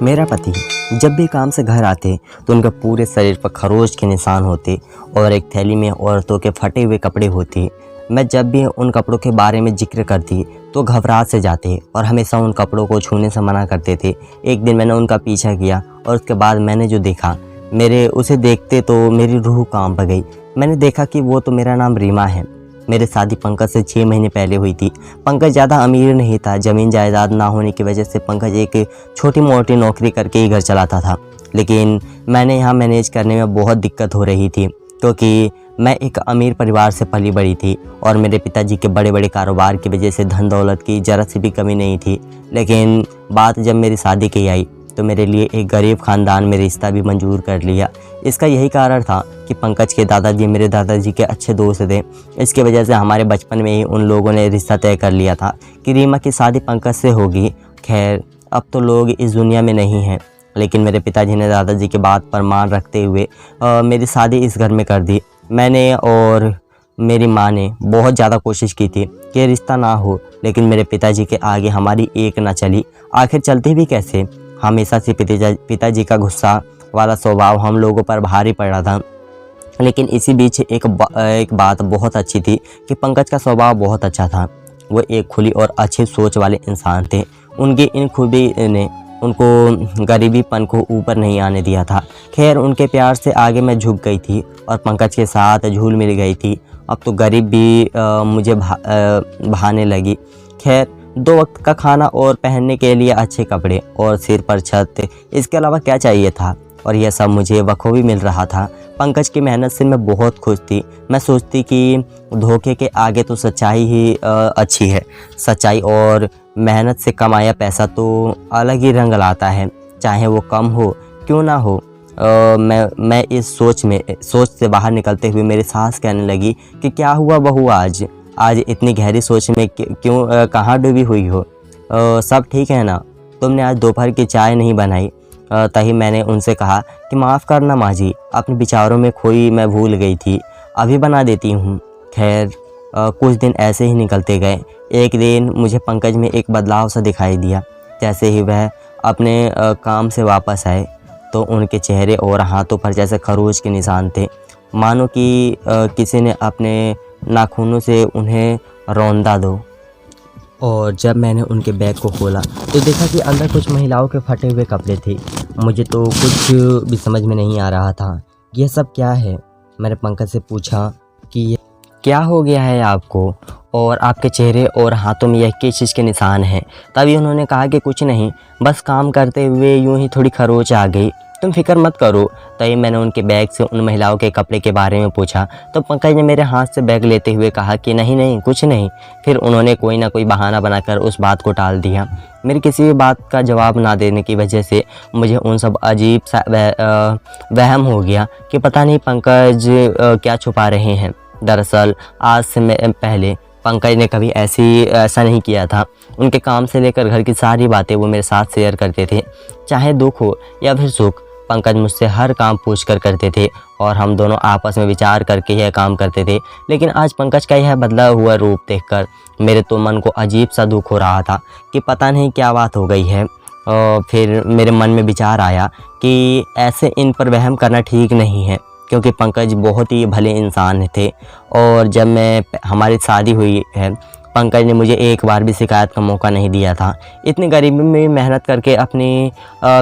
मेरा पति जब भी काम से घर आते तो उनके पूरे शरीर पर खरोच के निशान होते और एक थैली में औरतों के फटे हुए कपड़े होते। मैं जब भी उन कपड़ों के बारे में जिक्र करती तो घबराहट से जाते और हमेशा उन कपड़ों को छूने से मना करते थे। एक दिन मैंने उनका पीछा किया और उसके बाद मैंने जो देखा, उसे देखते तो मेरी रूह कांप गई। मैंने देखा कि वो तो मेरा नाम रीमा है। मेरी शादी पंकज से 6 महीने पहले हुई थी। पंकज ज़्यादा अमीर नहीं था। ज़मीन जायदाद ना होने की वजह से पंकज एक छोटी मोटी नौकरी करके ही घर चलाता था। लेकिन मैंने यहाँ मैनेज करने में बहुत दिक्कत हो रही थी, क्योंकि मैं एक अमीर परिवार से पली बड़ी थी और मेरे पिताजी के बड़े बड़े कारोबार की वजह से धन दौलत की ज़रा सी भी कमी नहीं थी। लेकिन बात जब मेरी शादी की आई तो मेरे लिए एक गरीब ख़ानदान में रिश्ता भी मंजूर कर लिया। इसका यही कारण था कि पंकज के दादाजी मेरे दादाजी के अच्छे दोस्त थे। इसकी वजह से हमारे बचपन में ही उन लोगों ने रिश्ता तय कर लिया था कि रीमा की शादी पंकज से होगी। खैर, अब तो लोग इस दुनिया में नहीं हैं, लेकिन मेरे पिताजी ने दादाजी की बात पर मान रखते हुए मेरी शादी इस घर में कर दी। मैंने और मेरी माँ ने बहुत ज़्यादा कोशिश की थी कि रिश्ता ना हो, लेकिन मेरे पिताजी के आगे हमारी एक ना चली। आखिर चलती भी कैसे। हमेशा से पिताजी का गुस्सा वाला स्वभाव हम लोगों पर भारी पड़ रहा था। लेकिन इसी बीच एक बात बहुत अच्छी थी कि पंकज का स्वभाव बहुत अच्छा था। वो एक खुली और अच्छी सोच वाले इंसान थे। उनकी इन खूबी ने उनको गरीबीपन को ऊपर नहीं आने दिया था। खैर, उनके प्यार से आगे मैं झुक गई थी और पंकज के साथ झूल मिल गई थी। अब तो गरीब भी मुझे भाने लगी। खैर, 2 वक्त का खाना और पहनने के लिए अच्छे कपड़े और सिर पर छत, इसके अलावा क्या चाहिए था। और यह सब मुझे बखूबी मिल रहा था। पंकज की मेहनत से मैं बहुत खुश थी। मैं सोचती कि धोखे के आगे तो सच्चाई ही अच्छी है। सच्चाई और मेहनत से कमाया पैसा तो अलग ही रंग लाता है, चाहे वो कम हो क्यों ना हो। मैं इस सोच से बाहर निकलते हुए मेरी सास कहने लगी कि क्या हुआ बहू, आज इतनी गहरी सोच में क्यों कहाँ डूबी हुई हो। सब ठीक है ना। तुमने आज दोपहर की चाय नहीं बनाई। तभी मैंने उनसे कहा कि माफ़ करना माँ जी, अपने विचारों में खोई मैं भूल गई थी, अभी बना देती हूँ। खैर, कुछ दिन ऐसे ही निकलते गए। एक दिन मुझे पंकज में एक बदलाव सा दिखाई दिया। जैसे ही वह अपने काम से वापस आए तो उनके चेहरे और हाथों पर जैसे खरोच के निशान थे, मानो कि किसी ने अपने नाखूनों से उन्हें रौंदा दो। और जब मैंने उनके बैग को खोला तो देखा कि अंदर कुछ महिलाओं के फटे हुए कपड़े थे। मुझे तो कुछ भी समझ में नहीं आ रहा था। यह सब क्या है। मैंने पंकज से पूछा कि ये क्या हो गया है आपको, और आपके चेहरे और हाथों में यह किस चीज़ के निशान हैं। तभी उन्होंने कहा कि कुछ नहीं, बस काम करते हुए यूं ही थोड़ी खरोच आ गई, तुम फिक्र मत करो। तभी मैंने उनके बैग से उन महिलाओं के कपड़े के बारे में पूछा तो पंकज ने मेरे हाथ से बैग लेते हुए कहा कि नहीं कुछ नहीं। फिर उन्होंने कोई ना कोई बहाना बनाकर उस बात को टाल दिया। मेरी किसी भी बात का जवाब ना देने की वजह से मुझे उन सब अजीब सा वहम हो गया कि पता नहीं पंकज क्या छुपा रहे हैं। दरअसल आज से पहले पंकज ने कभी ऐसा नहीं किया था। उनके काम से लेकर घर की सारी बातें वो मेरे साथ शेयर करते थे। चाहे दुख हो या फिर सुख, पंकज मुझसे हर काम पूछ कर करते थे और हम दोनों आपस में विचार करके यह काम करते थे। लेकिन आज पंकज का यह बदला हुआ रूप देखकर मेरे तो मन को अजीब सा दुख हो रहा था कि पता नहीं क्या बात हो गई है। और फिर मेरे मन में विचार आया कि ऐसे इन पर वहम करना ठीक नहीं है, क्योंकि पंकज बहुत ही भले इंसान थे। और जब हमारी शादी हुई है, पंकज ने मुझे एक बार भी शिकायत का मौका नहीं दिया था। इतनी गरीबी में मेहनत करके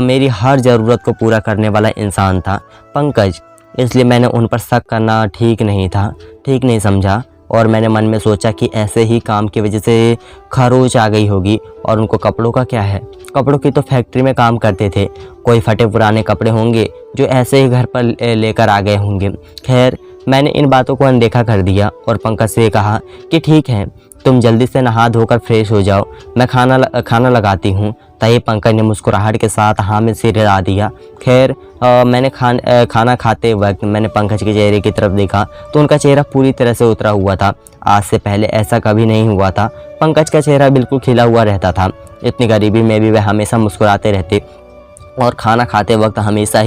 मेरी हर ज़रूरत को पूरा करने वाला इंसान था पंकज। इसलिए मैंने उन पर शक करना ठीक नहीं समझा। और मैंने मन में सोचा कि ऐसे ही काम की वजह से खरोच आ गई होगी। और उनको कपड़ों का क्या है, कपड़ों की तो फैक्ट्री में काम करते थे, कोई फटे पुराने कपड़े होंगे जो ऐसे ही घर पर लेकर आ गए होंगे। खैर, मैंने इन बातों को अनदेखा कर दिया और पंकज से कहा कि ठीक है, तुम जल्दी से नहा धोकर फ्रेश हो जाओ, मैं खाना लगाती हूँ। तभी पंकज ने मुस्कुराहट के साथ हाँ में सिर हिला दिया। खैर, मैंने खाना खाते वक्त मैंने पंकज के चेहरे की तरफ देखा तो उनका चेहरा पूरी तरह से उतरा हुआ था। आज से पहले ऐसा कभी नहीं हुआ था। पंकज का चेहरा बिल्कुल खिला हुआ रहता था। इतनी गरीबी में भी वह हमेशा मुस्कुराते रहते और खाना खाते वक्त हमेशा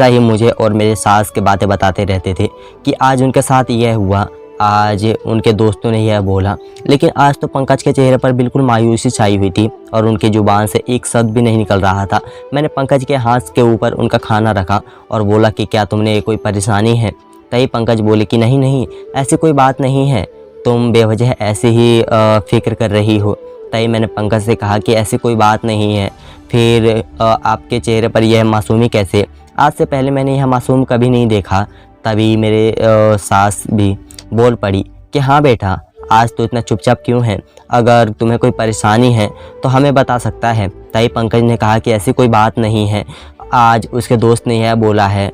ही मुझे और मेरे सास की बातें बताते रहते थे कि आज उनके साथ यह हुआ आज उनके दोस्तों ने यह बोला। लेकिन आज तो पंकज के चेहरे पर बिल्कुल मायूसी छाई हुई थी और उनकी ज़ुबान से एक शब्द भी नहीं निकल रहा था। मैंने पंकज के हाथ के ऊपर उनका खाना रखा और बोला कि क्या तुमने कोई परेशानी है? तभी पंकज बोले कि नहीं नहीं, ऐसी कोई बात नहीं है, तुम बेवजह ऐसे ही फ़िक्र कर रही हो। तभी मैंने पंकज से कहा कि ऐसी कोई बात नहीं है, फिर आपके चेहरे पर यह मासूमी कैसे? आज से पहले मैंने यह मासूम कभी नहीं देखा। तभी मेरे सास भी बोल पड़ी कि हाँ बेटा, आज तो इतना चुपचाप क्यों है? अगर तुम्हें कोई परेशानी है तो हमें बता सकता है। तभी पंकज ने कहा कि ऐसी कोई बात नहीं है, आज उसके दोस्त ने यह बोला है।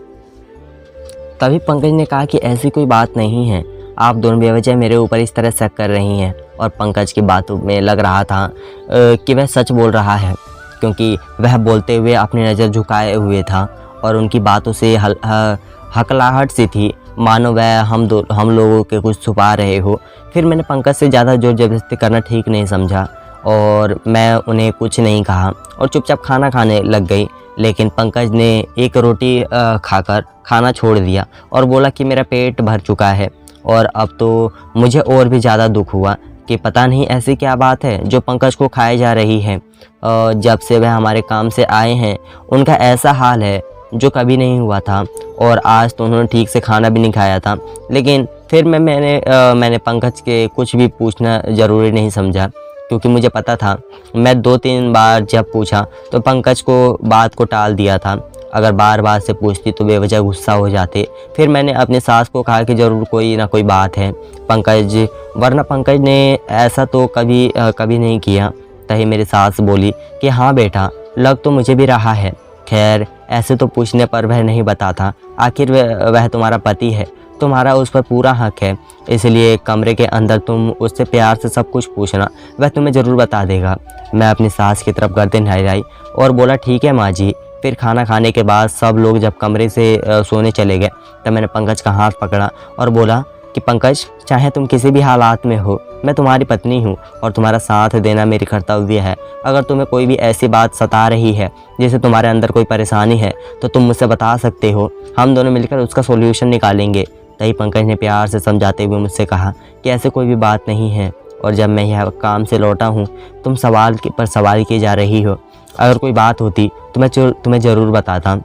तभी पंकज ने कहा कि ऐसी कोई बात नहीं है, आप दोनों बेवजह मेरे ऊपर इस तरह शक कर रही हैं। और पंकज की बातों में लग रहा था कि वह सच बोल रहा है, क्योंकि वह बोलते हुए अपनी नज़र झुकाए हुए था और उनकी बातों से हकलाहट सी थी, मानो वह हम लोगों के कुछ छुपा रहे हो। फिर मैंने पंकज से ज़्यादा जोर ज़बरदस्ती करना ठीक नहीं समझा और मैं उन्हें कुछ नहीं कहा और चुपचाप खाना खाने लग गई। लेकिन पंकज ने एक रोटी खाकर खाना छोड़ दिया और बोला कि मेरा पेट भर चुका है। और अब तो मुझे और भी ज़्यादा दुख हुआ कि पता नहीं ऐसी क्या बात है जो पंकज को खाए जा रही है। जब से वह हमारे काम से आए हैं उनका ऐसा हाल है जो कभी नहीं हुआ था और आज तो उन्होंने ठीक से खाना भी नहीं खाया था। लेकिन फिर मैंने पंकज के कुछ भी पूछना ज़रूरी नहीं समझा, क्योंकि मुझे पता था मैं 2-3 बार जब पूछा तो पंकज को बात को टाल दिया था। अगर बार बार से पूछती तो बेवजह गुस्सा हो जाते। फिर मैंने अपनी सास को कहा कि ज़रूर कोई ना कोई बात है पंकज, वरना पंकज ने ऐसा तो कभी नहीं किया। तभी मेरी सास बोली कि हाँ बेटा, लग तो मुझे भी रहा है। खैर ऐसे तो पूछने पर वह नहीं बताता, आखिर वह तुम्हारा पति है, तुम्हारा उस पर पूरा हक है, इसलिए कमरे के अंदर तुम उससे प्यार से सब कुछ पूछना, वह तुम्हें ज़रूर बता देगा। मैं अपनी सास की तरफ गर्दन हिलाई और बोला ठीक है माँ जी। फिर खाना खाने के बाद सब लोग जब कमरे से सोने चले गए तब मैंने पंकज का हाथ पकड़ा और बोला कि पंकज, चाहे तुम किसी भी हालात में हो, मैं तुम्हारी पत्नी हूँ और तुम्हारा साथ देना मेरी कर्तव्य है। अगर तुम्हें कोई भी ऐसी बात सता रही है जैसे तुम्हारे अंदर कोई परेशानी है तो तुम मुझसे बता सकते हो, हम दोनों मिलकर उसका सॉल्यूशन निकालेंगे। तभी पंकज ने प्यार से समझाते हुए मुझसे कहा कि ऐसे कोई भी बात नहीं है और जब मैं यह काम से लौटा हूँ तुम सवाल पर सवाल किए जा रही हो। अगर कोई बात होती तो मैं तुम्हें ज़रूर बताता,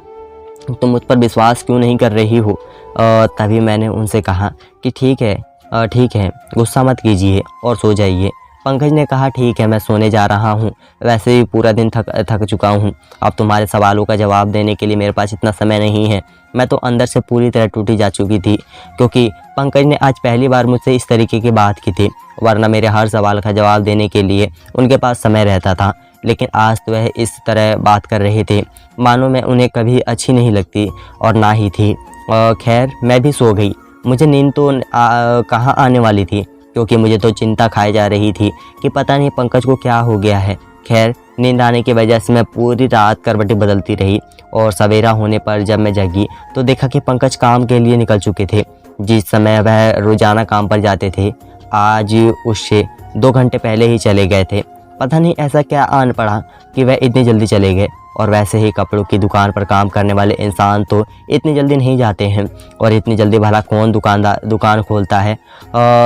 तुम मुझ पर विश्वास क्यों नहीं कर रही हो? तभी मैंने उनसे कहा कि ठीक है, गुस्सा मत कीजिए और सो जाइए। पंकज ने कहा ठीक है, मैं सोने जा रहा हूँ, वैसे भी पूरा दिन थक चुका हूँ, अब तुम्हारे सवालों का जवाब देने के लिए मेरे पास इतना समय नहीं है। मैं तो अंदर से पूरी तरह टूटी जा चुकी थी, क्योंकि पंकज ने आज पहली बार मुझसे इस तरीके की बात की थी, वरना मेरे हर सवाल का जवाब देने के लिए उनके पास समय रहता था। लेकिन आज तो वह इस तरह बात कर रहे थे मानो मैं उन्हें कभी अच्छी नहीं लगती और ना ही थी। खैर मैं भी सो गई। मुझे नींद तो कहाँ आने वाली थी, क्योंकि मुझे तो चिंता खाई जा रही थी कि पता नहीं पंकज को क्या हो गया है। खैर नींद आने की वजह से मैं पूरी रात करवटें बदलती रही और सवेरा होने पर जब मैं जगी तो देखा कि पंकज काम के लिए निकल चुके थे। जिस समय वह रोज़ाना काम पर जाते थे आज उससे 2 घंटे पहले ही चले गए थे। पता नहीं ऐसा क्या आन पड़ा कि वह इतनी जल्दी चले गए। और वैसे ही कपड़ों की दुकान पर काम करने वाले इंसान तो इतनी जल्दी नहीं जाते हैं, और इतनी जल्दी भला कौन दुकान खोलता है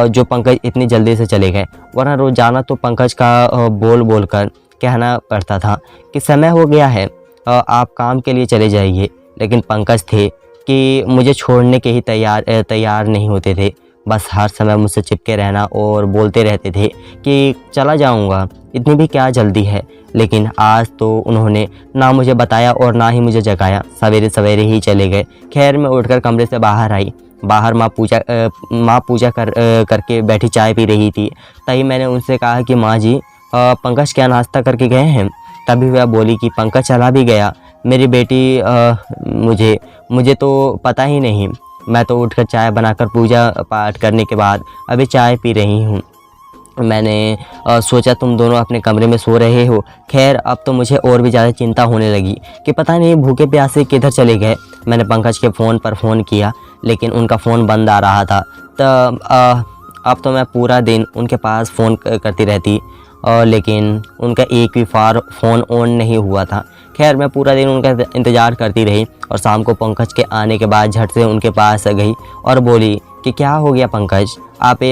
जो पंकज इतनी जल्दी से चले गए। वरना रोज़ाना तो पंकज का बोल कर कहना पड़ता था कि समय हो गया है, आप काम के लिए चले जाइए। लेकिन पंकज थे कि मुझे छोड़ने के ही तैयार नहीं होते थे। बस हर समय मुझसे चिपके रहना और बोलते रहते थे कि चला जाऊंगा, इतनी भी क्या जल्दी है। लेकिन आज तो उन्होंने ना मुझे बताया और ना ही मुझे जगाया, सवेरे सवेरे ही चले गए। खैर मैं उठकर कमरे से बाहर आई। बाहर माँ पूजा करके बैठी चाय पी रही थी। तभी मैंने उनसे कहा कि माँ जी पंकज क्या नाश्ता करके गए हैं? तभी वह बोली कि पंकज चला भी गया मेरी बेटी, मुझे तो पता ही नहीं। मैं तो उठकर चाय बनाकर पूजा पाठ करने के बाद अभी चाय पी रही हूँ। मैंने सोचा तुम दोनों अपने कमरे में सो रहे हो। खैर अब तो मुझे और भी ज़्यादा चिंता होने लगी कि पता नहीं भूखे प्यासे किधर चले गए। मैंने पंकज के फ़ोन पर फ़ोन किया लेकिन उनका फ़ोन बंद आ रहा था। अब तो मैं पूरा दिन उनके पास फ़ोन करती रहती लेकिन उनका एक भी फ़ोन ऑन नहीं हुआ था। खैर मैं पूरा दिन उनका इंतज़ार करती रही और शाम को पंकज के आने के बाद झट से उनके पास गई और बोली कि क्या हो गया पंकज, आप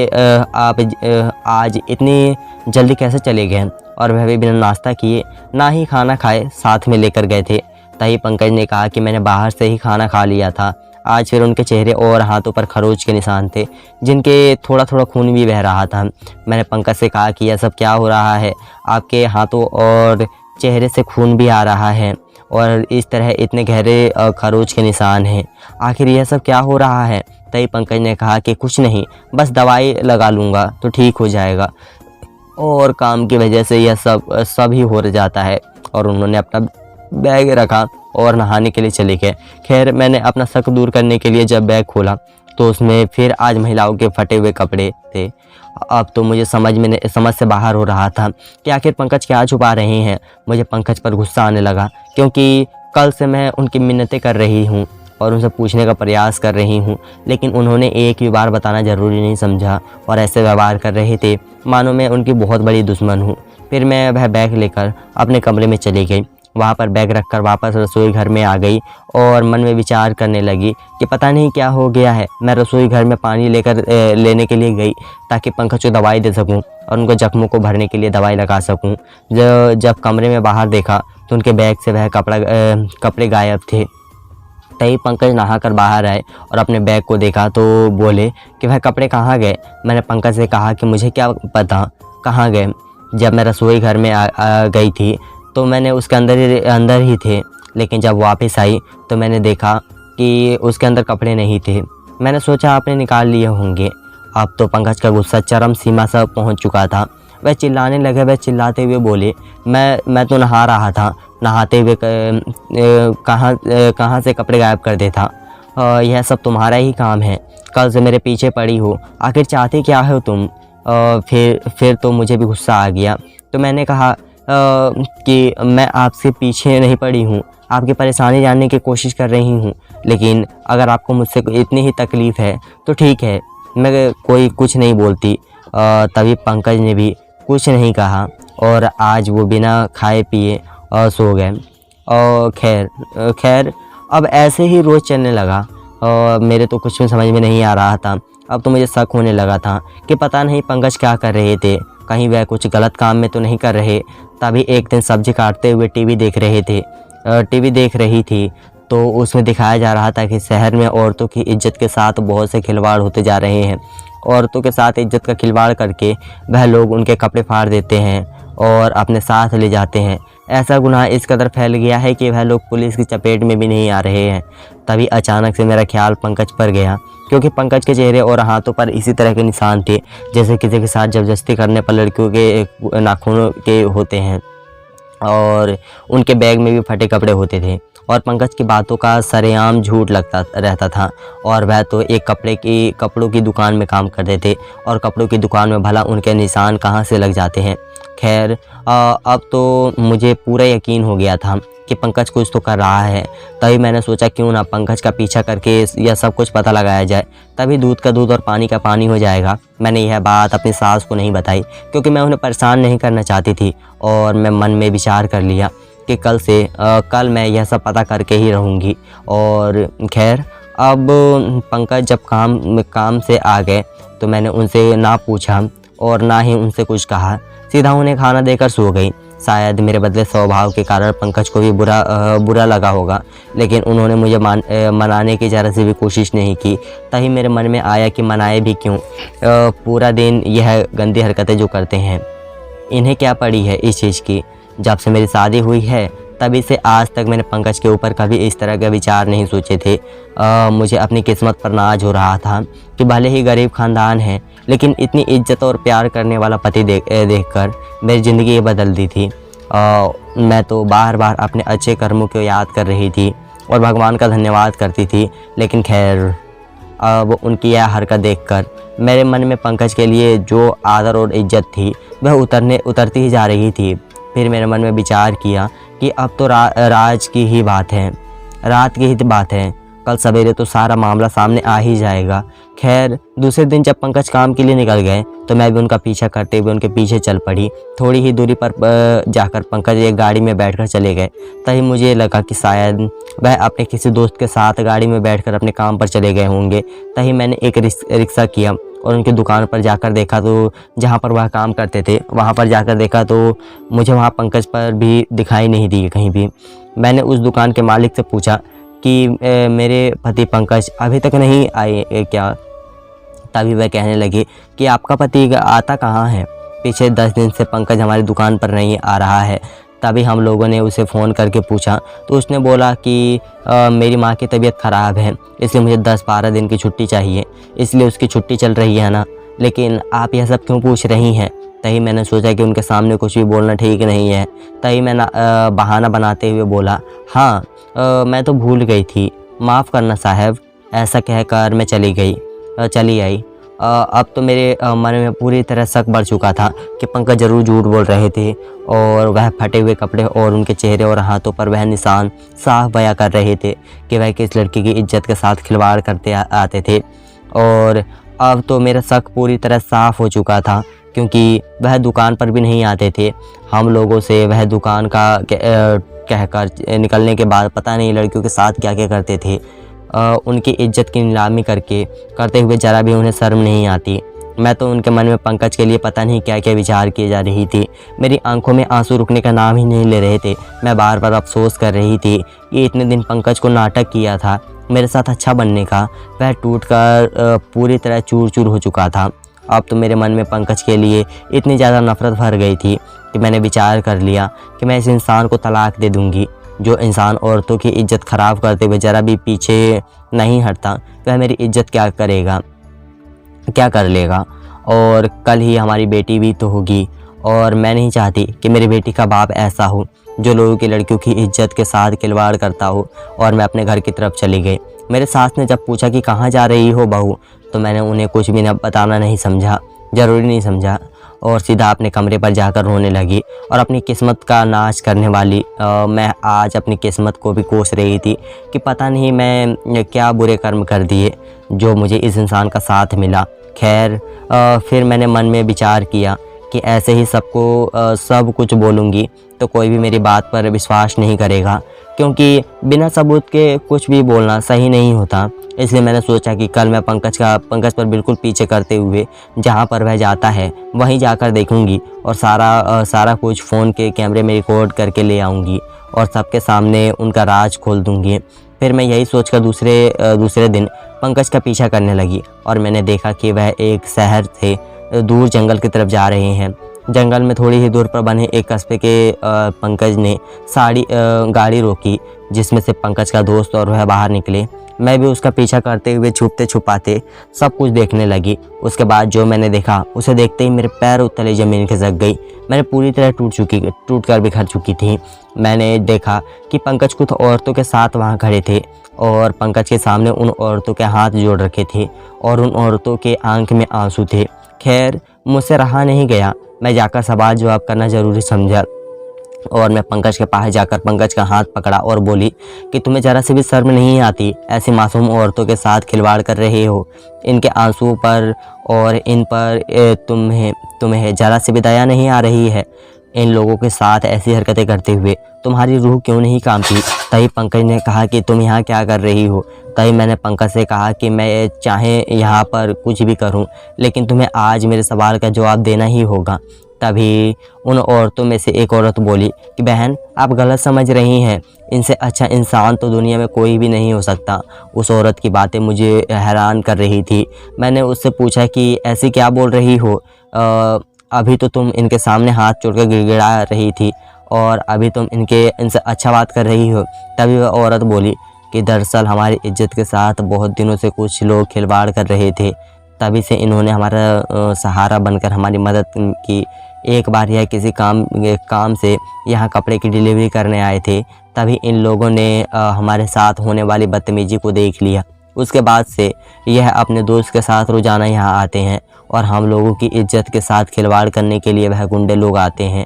आज इतनी जल्दी कैसे चले गए, और वह भी बिना नाश्ता किए ना ही खाना खाए साथ में लेकर गए थे। तभी पंकज ने कहा कि मैंने बाहर से ही खाना खा लिया था। आज फिर उनके चेहरे और हाथों पर खरोच के निशान थे, जिनके थोड़ा थोड़ा खून भी बह रहा था। मैंने पंकज से कहा कि यह सब क्या हो रहा है, आपके हाथों और चेहरे से खून भी आ रहा है और इस तरह इतने गहरे खरोच के निशान हैं, आखिर यह सब क्या हो रहा है। तभी पंकज ने कहा कि कुछ नहीं, बस दवाई लगा लूँगा तो ठीक हो जाएगा, और काम की वजह से यह सब ही हो जाता है। और उन्होंने अपना बैग रखा और नहाने के लिए चले गए। खैर, मैंने अपना शक दूर करने के लिए जब बैग खोला तो उसमें फिर आज महिलाओं के फटे हुए कपड़े थे। अब तो मुझे समझ से बाहर हो रहा था कि आखिर पंकज क्या छुपा रहे हैं। मुझे पंकज पर गुस्सा आने लगा, क्योंकि कल से मैं उनकी मिन्नतें कर रही हूँ और उनसे पूछने का प्रयास कर रही हूँ, लेकिन उन्होंने एक भी बार बताना ज़रूरी नहीं समझा और ऐसे व्यवहार कर रहे थे मानो मैं उनकी बहुत बड़ी दुश्मन हूँ। फिर मैं वह बैग लेकर अपने कमरे में चली गई। वहाँ पर बैग रखकर वापस रसोई घर में आ गई और मन में विचार करने लगी कि पता नहीं क्या हो गया है। मैं रसोई घर में पानी लेने के लिए गई ताकि पंकज को दवाई दे सकूं और उनको जख्मों को भरने के लिए दवाई लगा सकूं। जब कमरे में बाहर देखा तो उनके बैग से वह कपड़े गायब थे। तभी पंकज नहाकर बाहर आए और अपने बैग को देखा तो बोले कि वह कपड़े कहाँ गए। मैंने पंकज से कहा कि मुझे क्या पता कहाँ गए। जब मैं रसोई घर में गई थी तो मैंने उसके अंदर ही थे, लेकिन जब वापस आई तो मैंने देखा कि उसके अंदर कपड़े नहीं थे। मैंने सोचा आपने निकाल लिए होंगे। अब तो पंकज का गुस्सा चरम सीमा से पहुंच चुका था। वह चिल्लाने लगे। वह चिल्लाते हुए बोले, मैं तो नहा रहा था, नहाते हुए कहाँ से कपड़े गायब कर देता। यह सब तुम्हारा ही काम है, कल से मेरे पीछे पड़ी हो, आखिर चाहते क्या हो तुम। फिर तो मुझे भी गुस्सा आ गया। तो मैंने कहा कि मैं आपसे पीछे नहीं पड़ी हूँ, आपकी परेशानी जानने की कोशिश कर रही हूँ, लेकिन अगर आपको मुझसे इतनी ही तकलीफ़ है तो ठीक है, मैं कुछ नहीं बोलती। तभी पंकज ने भी कुछ नहीं कहा और आज वो बिना खाए पिए सो गए। और खैर अब ऐसे ही रोज़ चलने लगा। मेरे तो कुछ भी समझ में नहीं आ रहा था। अब तो मुझे शक होने लगा था कि पता नहीं पंकज क्या कर रहे थे, कहीं वह कुछ गलत काम में तो नहीं कर रहे। तभी एक दिन सब्जी काटते हुए टीवी देख रही थी तो उसमें दिखाया जा रहा था कि शहर में औरतों की इज्जत के साथ बहुत से खिलवाड़ होते जा रहे हैं। औरतों के साथ इज्जत का खिलवाड़ करके वह लोग उनके कपड़े फाड़ देते हैं और अपने साथ ले जाते हैं। ऐसा गुनाह इस कदर फैल गया है कि वह लोग पुलिस की चपेट में भी नहीं आ रहे हैं। तभी अचानक से मेरा ख्याल पंकज पर गया, क्योंकि पंकज के चेहरे और हाथों पर इसी तरह के निशान थे जैसे किसी के साथ जबरदस्ती करने पर लड़कियों के नाखूनों के होते हैं, और उनके बैग में भी फटे कपड़े होते थे। और पंकज की बातों का सरेआम झूठ लगता रहता था। और वह तो एक कपड़ों की दुकान में काम करते थे और कपड़ों की दुकान में भला उनके निशान कहाँ से लग जाते हैं। खैर, अब तो मुझे पूरा यकीन हो गया था कि पंकज कुछ तो कर रहा है। तभी मैंने सोचा क्यों ना पंकज का पीछा करके यह सब कुछ पता लगाया जाए, तभी दूध का दूध और पानी का पानी हो जाएगा। मैंने यह बात अपनी सास को नहीं बताई, क्योंकि मैं उन्हें परेशान नहीं करना चाहती थी, और मैं मन में विचार कर लिया कि कल मैं यह सब पता करके ही रहूँगी। और खैर, अब पंकज जब काम से आ गए तो मैंने उनसे ना पूछा और ना ही उनसे कुछ कहा, सीधा उन्हें खाना देकर सो गई। शायद मेरे बदले स्वभाव के कारण पंकज को भी बुरा लगा होगा, लेकिन उन्होंने मुझे मनाने की ज़रा सी भी कोशिश नहीं की। तभी मेरे मन में आया कि मनाए भी क्यों, पूरा दिन यह गंदी हरकतें जो करते हैं, इन्हें क्या पड़ी है इस चीज़ की। जब से मेरी शादी हुई है तभी से आज तक मैंने पंकज के ऊपर कभी इस तरह के विचार नहीं सोचे थे। मुझे अपनी किस्मत पर नाज हो रहा था कि भले ही गरीब ख़ानदान है, लेकिन इतनी इज्जत और प्यार करने वाला पति देखकर मेरी ज़िंदगी बदल दी थी। मैं तो बार बार अपने अच्छे कर्मों को याद कर रही थी और भगवान का धन्यवाद करती थी, लेकिन खैर, अब उनकी यह हरकत देखकर मेरे मन में पंकज के लिए जो आदर और इज्जत थी वह उतरती ही जा रही थी। फिर मेरे मन में विचार किया कि अब तो रात की ही बात है, कल सवेरे तो सारा मामला सामने आ ही जाएगा। खैर, दूसरे दिन जब पंकज काम के लिए निकल गए तो मैं भी उनका पीछा करते हुए उनके पीछे चल पड़ी। थोड़ी ही दूरी पर जाकर पंकज एक गाड़ी में बैठकर चले गए। तभी मुझे लगा कि शायद वह अपने किसी दोस्त के साथ गाड़ी में बैठकर अपने काम पर चले गए होंगे। तभी मैंने एक रिक्शा किया और उनकी दुकान पर जाकर देखा, तो जहाँ पर वह काम करते थे वहाँ पर जाकर देखा तो मुझे वहाँ पंकज पर भी दिखाई नहीं दी कहीं भी। मैंने उस दुकान के मालिक से पूछा कि मेरे पति पंकज अभी तक नहीं आए क्या? तभी वह कहने लगे कि आपका पति आता कहाँ है, पिछले 10 दिन से पंकज हमारी दुकान पर नहीं आ रहा है। तभी हम लोगों ने उसे फ़ोन करके पूछा तो उसने बोला कि मेरी माँ की तबीयत ख़राब है, इसलिए मुझे 10-12 दिन की छुट्टी चाहिए, इसलिए उसकी छुट्टी चल रही है ना। लेकिन आप यह सब क्यों पूछ रही हैं? तभी मैंने सोचा कि उनके सामने कुछ भी बोलना ठीक नहीं है। तभी मैं बहाना बनाते हुए बोला, हाँ मैं तो भूल गई थी, माफ़ करना साहब। ऐसा कहकर मैं चली आई। अब तो मेरे मन में पूरी तरह शक बढ़ चुका था कि पंकज ज़रूर झूठ बोल रहे थे और वह फटे हुए कपड़े और उनके चेहरे और हाथों पर वह निशान साफ बयां कर रहे थे कि वह किस लड़की की इज्जत के साथ खिलवाड़ करते आते थे। और अब तो मेरा शक पूरी तरह साफ़ हो चुका था, क्योंकि वह दुकान पर भी नहीं आते थे। हम लोगों से वह दुकान का कहकर निकलने के बाद पता नहीं लड़कियों के साथ क्या क्या करते थे। उनकी इज्जत की नीलामी करते हुए ज़रा भी उन्हें शर्म नहीं आती। मैं तो उनके मन में पंकज के लिए पता नहीं क्या क्या विचार किए जा रही थी। मेरी आंखों में आंसू रुकने का नाम ही नहीं ले रहे थे। मैं बार बार अफसोस कर रही थी कि इतने दिन पंकज को नाटक किया था मेरे साथ अच्छा बनने का, वह टूटकर पूरी तरह चूर चूर हो चुका था। अब तो मेरे मन में पंकज के लिए इतनी ज़्यादा नफ़रत भर गई थी कि मैंने विचार कर लिया कि मैं इस इंसान को तलाक दे दूँगी। जो इंसान औरतों की इज्जत ख़राब करते हुए ज़रा भी पीछे नहीं हटता, वह मेरी इज्जत क्या कर लेगा। और कल ही हमारी बेटी भी तो होगी, और मैं नहीं चाहती कि मेरी बेटी का बाप ऐसा हो जो लोगों की लड़कियों की इज्जत के साथ खिलवाड़ करता हो। और मैं अपने घर की तरफ चली गई। मेरे सास ने जब पूछा कि कहाँ जा रही हो बहू, तो मैंने उन्हें कुछ भी बताना नहीं समझा, ज़रूरी नहीं समझा, और सीधा अपने कमरे पर जाकर रोने लगी और अपनी किस्मत का नाश करने वाली। मैं आज अपनी किस्मत को भी कोस रही थी कि पता नहीं मैं क्या बुरे कर्म कर दिए जो मुझे इस इंसान का साथ मिला। खैर फिर मैंने मन में विचार किया कि ऐसे ही सबको सब कुछ बोलूँगी तो कोई भी मेरी बात पर विश्वास नहीं करेगा, क्योंकि बिना सबूत के कुछ भी बोलना सही नहीं होता। इसलिए मैंने सोचा कि कल मैं पंकज पर बिल्कुल पीछे करते हुए जहाँ पर वह जाता है वहीं जाकर देखूंगी और सारा कुछ फ़ोन के कैमरे में रिकॉर्ड करके ले आऊँगी और सबके सामने उनका राज खोल दूँगी। फिर मैं यही सोचकर दूसरे दिन पंकज का पीछा करने लगी और मैंने देखा कि वह एक शहर से दूर जंगल की तरफ जा रहे हैं। जंगल में थोड़ी ही दूर पर बने एक कस्बे के पंकज ने गाड़ी रोकी, जिसमें से पंकज का दोस्त और वह बाहर निकले। मैं भी उसका पीछा करते हुए छुपते छुपाते सब कुछ देखने लगी। उसके बाद जो मैंने देखा उसे देखते ही मेरे पैर तले ज़मीन खिसक गई। मैंने पूरी तरह टूट कर बिखर चुकी थी। मैंने देखा कि पंकज कुछ औरतों के साथ वहाँ खड़े थे और पंकज के सामने उन औरतों के हाथ जोड़ रखे थे और उन औरतों के आंख में आंसू थे। खैर मुझसे रहा नहीं गया, मैं जाकर सवाल जवाब करना ज़रूरी समझा और मैं पंकज के पास जाकर पंकज का हाथ पकड़ा और बोली कि तुम्हें ज़रा सी भी शर्म नहीं आती, ऐसी मासूम औरतों के साथ खिलवाड़ कर रहे हो। इनके आंसुओं पर और इन पर तुम्हें ज़रा सी भी दया नहीं आ रही है। इन लोगों के साथ ऐसी हरकतें करते हुए तुम्हारी रूह क्यों नहीं कांपती? तभी पंकज ने कहा कि तुम यहाँ क्या कर रही हो? तभी मैंने पंकज से कहा कि मैं चाहे यहाँ पर कुछ भी करूँ, लेकिन तुम्हें आज मेरे सवाल का जवाब देना ही होगा। तभी उन औरतों में से एक औरत बोली कि बहन, आप गलत समझ रही हैं, इनसे अच्छा इंसान तो दुनिया में कोई भी नहीं हो सकता। उस औरत की बातें मुझे हैरान कर रही थी। मैंने उससे पूछा कि ऐसी क्या बोल रही हो? अभी तो तुम इनके सामने हाथ जोड़कर गिड़गिड़ा रही थी और अभी तुम इनसे अच्छा बात कर रही हो। तभी वह औरत बोली कि दरअसल हमारी इज्जत के साथ बहुत दिनों से कुछ लोग खिलवाड़ कर रहे थे, तभी से इन्होंने हमारा सहारा बनकर हमारी मदद की। एक बार यह किसी काम से यहाँ कपड़े की डिलीवरी करने आए थे, तभी इन लोगों ने हमारे साथ होने वाली बदतमीजी को देख लिया। उसके बाद से यह अपने दोस्त के साथ रोज़ाना यहाँ आते हैं और हम लोगों की इज्जत के साथ खिलवाड़ करने के लिए वह गुंडे लोग आते हैं।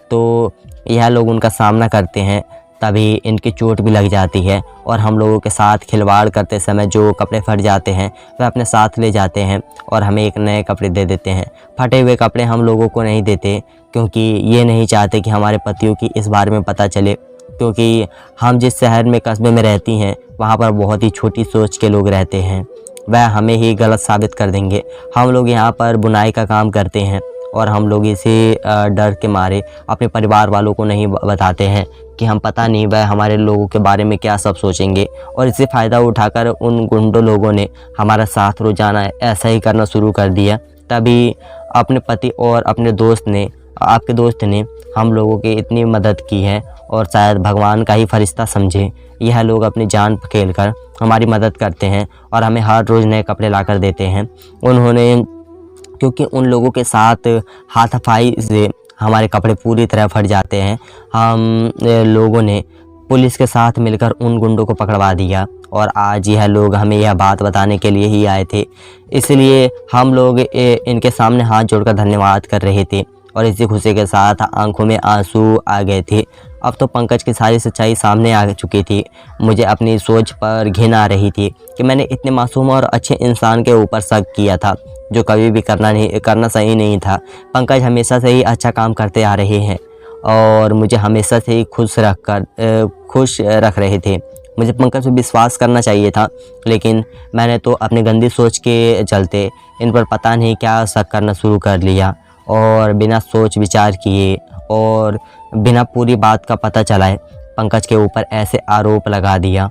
तो यह लोग उनका सामना करते हैं, तभी इनकी चोट भी लग जाती है और हम लोगों के साथ खिलवाड़ करते समय जो कपड़े फट जाते हैं वह अपने साथ ले जाते हैं और हमें एक नए कपड़े दे देते हैं। फटे हुए कपड़े हम लोगों को नहीं देते, क्योंकि ये नहीं चाहते कि हमारे पतियों की इस बारे में पता चले। क्योंकि हम जिस शहर में कस्बे में रहती हैं वहाँ पर बहुत ही छोटी सोच के लोग रहते हैं, वह हमें ही गलत साबित कर देंगे। हम लोग यहाँ पर बुनाई का काम करते हैं और हम लोग इसे डर के मारे अपने परिवार वालों को नहीं बताते हैं कि हम पता नहीं वह हमारे लोगों के बारे में क्या सब सोचेंगे। और इससे फ़ायदा उठाकर उन गुंडों लोगों ने हमारा साथ रोज़ाना ऐसा ही करना शुरू कर दिया। तभी अपने पति और अपने दोस्त ने, आपके दोस्त ने हम लोगों की इतनी मदद की है और शायद भगवान का ही फरिश्ता समझे, यह लोग अपनी जान खेल कर हमारी मदद करते हैं और हमें हर रोज़ नए कपड़े ला कर देते हैं। उन्होंने, क्योंकि उन लोगों के साथ हाथापाई से हमारे कपड़े पूरी तरह फट जाते हैं, हम लोगों ने पुलिस के साथ मिलकर उन गुंडों को पकड़वा दिया और आज यह लोग हमें यह बात बताने के लिए ही आए थे। इसलिए हम लोग इनके सामने हाथ जोड़कर धन्यवाद कर रहे थे और इसी खुशी के साथ आंखों में आंसू आ गए थे। अब तो पंकज की सारी सच्चाई सामने आ चुकी थी। मुझे अपनी सोच पर घिन आ रही थी कि मैंने इतने मासूम और अच्छे इंसान के ऊपर शक किया था जो कभी भी करना सही नहीं था। पंकज हमेशा से ही अच्छा काम करते आ रहे हैं और मुझे हमेशा से ही खुश रख रहे थे। मुझे पंकज पर विश्वास करना चाहिए था, लेकिन मैंने तो अपनी गंदी सोच के चलते इन पर पता नहीं क्या शक करना शुरू कर लिया और बिना सोच विचार किए और बिना पूरी बात का पता चलाए पंकज के ऊपर ऐसे आरोप लगा दिया।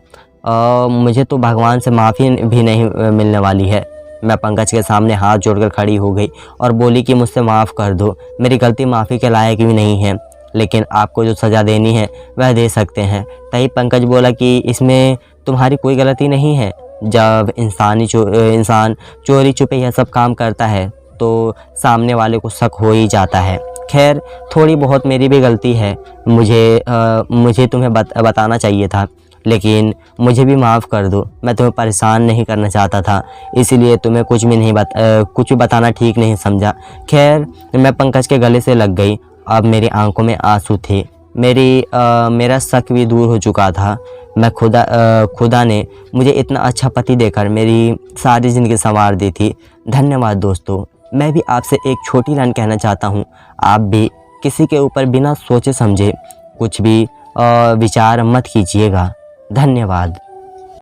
मुझे तो भगवान से माफ़ी भी नहीं मिलने वाली है। मैं पंकज के सामने हाथ जोड़कर खड़ी हो गई और बोली कि मुझसे माफ़ कर दो, मेरी गलती माफ़ी के लायक भी नहीं है, लेकिन आपको जो सज़ा देनी है वह दे सकते हैं। तभी पंकज बोला कि इसमें तुम्हारी कोई गलती नहीं है। जब इंसान चोरी छुपे यह सब काम करता है तो सामने वाले को शक हो ही जाता है। खैर, थोड़ी बहुत मेरी भी गलती है, मुझे तुम्हें बताना चाहिए था, लेकिन मुझे भी माफ़ कर दो। मैं तुम्हें परेशान नहीं करना चाहता था, इसीलिए तुम्हें कुछ भी बताना ठीक नहीं समझा। खैर, मैं पंकज के गले से लग गई। अब मेरी आंखों में आंसू थे। मेरा शक भी दूर हो चुका था। खुदा ने मुझे इतना अच्छा पति देकर मेरी सारी ज़िंदगी संवार दी थी। धन्यवाद दोस्तों। मैं भी आपसे एक छोटी लाइन कहना चाहता हूँ, आप भी किसी के ऊपर बिना सोचे समझे कुछ भी विचार मत कीजिएगा। धन्यवाद।